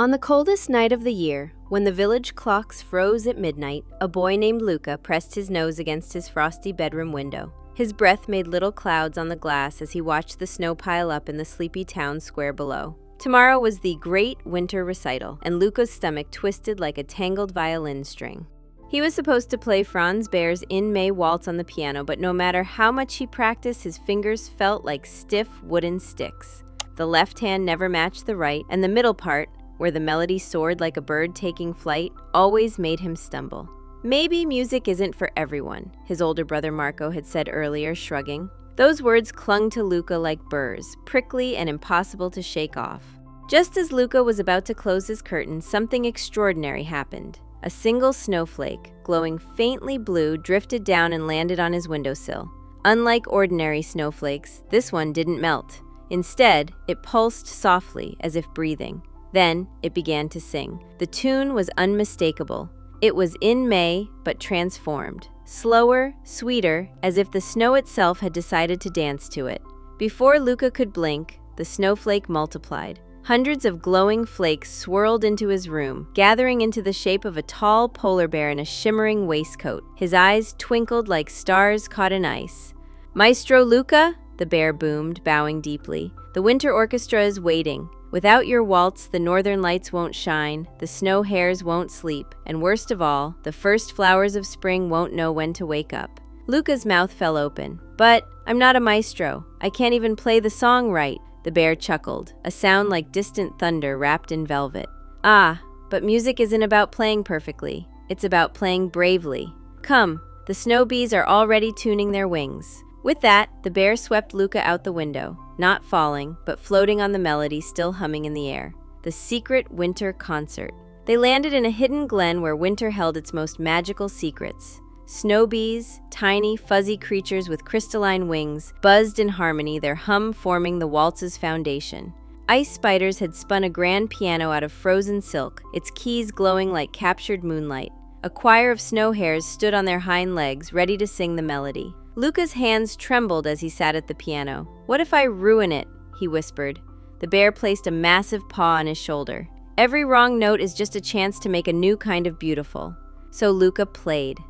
On the coldest night of the year, when the village clocks froze at midnight, a boy named Luca pressed his nose against his frosty bedroom window. His breath made little clouds on the glass as he watched the snow pile up in the sleepy town square below. Tomorrow was the great winter recital, and Luca's stomach twisted like a tangled violin string. He was supposed to play Franz Behr's In May Waltz on the piano, but no matter how much he practiced, his fingers felt like stiff wooden sticks. The left hand never matched the right, and the middle part, where the melody soared like a bird taking flight, always made him stumble. Maybe music isn't for everyone, his older brother Marco had said earlier, shrugging. Those words clung to Luca like burrs, prickly and impossible to shake off. Just as Luca was about to close his curtain, something extraordinary happened. A single snowflake, glowing faintly blue, drifted down and landed on his windowsill. Unlike ordinary snowflakes, this one didn't melt. Instead, it pulsed softly, as if breathing. Then it began to sing. The tune was unmistakable. It was In May, but transformed. Slower, sweeter, as if the snow itself had decided to dance to it. Before Luca could blink, the snowflake multiplied. Hundreds of glowing flakes swirled into his room, gathering into the shape of a tall polar bear in a shimmering waistcoat. His eyes twinkled like stars caught in ice. "Maestro Luca," the bear boomed, bowing deeply. "The winter orchestra is waiting. Without your waltz, the northern lights won't shine, the snow hares won't sleep, and worst of all, the first flowers of spring won't know when to wake up." Luca's mouth fell open. "But I'm not a maestro. I can't even play the song right," the bear chuckled, a sound like distant thunder wrapped in velvet. "Ah, but music isn't about playing perfectly. It's about playing bravely. Come, the snow bees are already tuning their wings." With that, the bear swept Luca out the window, not falling, but floating on the melody still humming in the air. The secret winter concert. They landed in a hidden glen where winter held its most magical secrets. Snow bees, tiny, fuzzy creatures with crystalline wings, buzzed in harmony, their hum forming the waltz's foundation. Ice spiders had spun a grand piano out of frozen silk, its keys glowing like captured moonlight. A choir of snow hares stood on their hind legs, ready to sing the melody. Luca's hands trembled as he sat at the piano. "What if I ruin it?" he whispered. The bear placed a massive paw on his shoulder. "Every wrong note is just a chance to make a new kind of beautiful." So Luca played.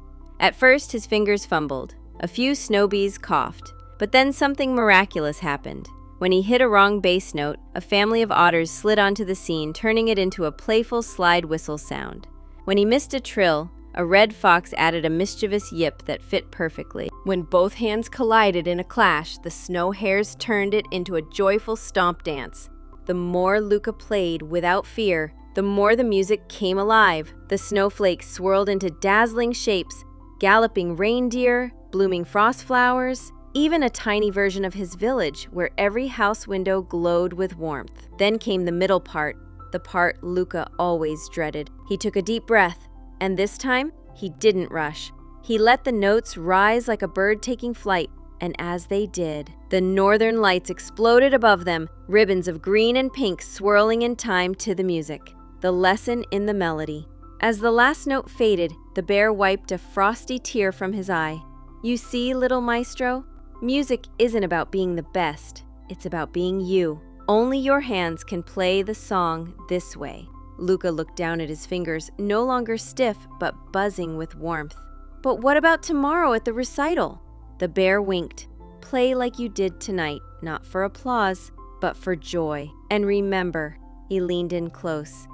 At first, his fingers fumbled. A few snow bees coughed. But then something miraculous happened. When he hit a wrong bass note, a family of otters slid onto the scene, turning it into a playful slide whistle sound. When he missed a trill, a red fox added a mischievous yip that fit perfectly. When both hands collided in a clash, the snow hares turned it into a joyful stomp dance. The more Luca played without fear, the more the music came alive. The snowflakes swirled into dazzling shapes, galloping reindeer, blooming frost flowers, even a tiny version of his village where every house window glowed with warmth. Then came the middle part, the part Luca always dreaded. He took a deep breath. And this time, he didn't rush. He let the notes rise like a bird taking flight, and as they did, the northern lights exploded above them, ribbons of green and pink swirling in time to the music. The lesson in the melody. As the last note faded, the bear wiped a frosty tear from his eye. "You see, little maestro, music isn't about being the best. It's about being you. Only your hands can play the song this way." Luca looked down at his fingers, no longer stiff, but buzzing with warmth. "But what about tomorrow at the recital?" The bear winked. "Play like you did tonight, not for applause, but for joy. And remember," he leaned in close,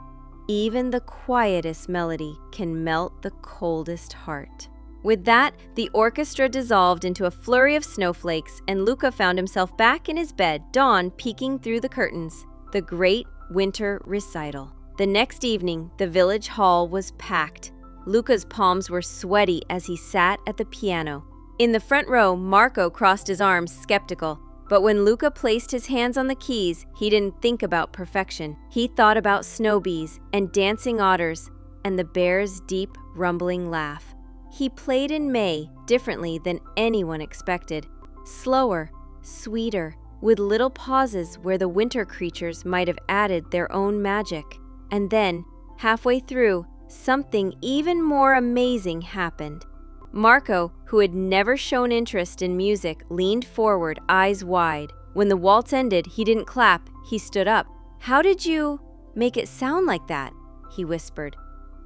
"even the quietest melody can melt the coldest heart." With that, the orchestra dissolved into a flurry of snowflakes, and Luca found himself back in his bed, dawn peeking through the curtains. The great winter recital. The next evening, the village hall was packed. Luca's palms were sweaty as he sat at the piano. In the front row, Marco crossed his arms, skeptical. But when Luca placed his hands on the keys, he didn't think about perfection. He thought about snow bees and dancing otters and the bear's deep, rumbling laugh. He played in May differently than anyone expected. Slower, sweeter, with little pauses where the winter creatures might have added their own magic. And then, halfway through, something even more amazing happened. Marco, who had never shown interest in music, leaned forward, eyes wide. When the waltz ended, he didn't clap, he stood up. "How did you Make it sound like that, he whispered.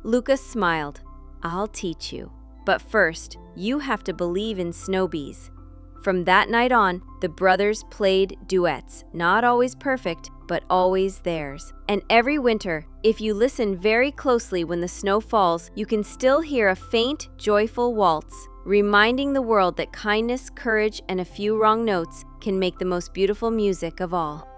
Luca smiled. I'll teach you. But first, you have to believe in snow bees. From that night on, the brothers played duets, not always perfect, but always theirs. And every winter, if you listen very closely when the snow falls, you can still hear a faint, joyful waltz, reminding the world that kindness, courage, and a few wrong notes can make the most beautiful music of all.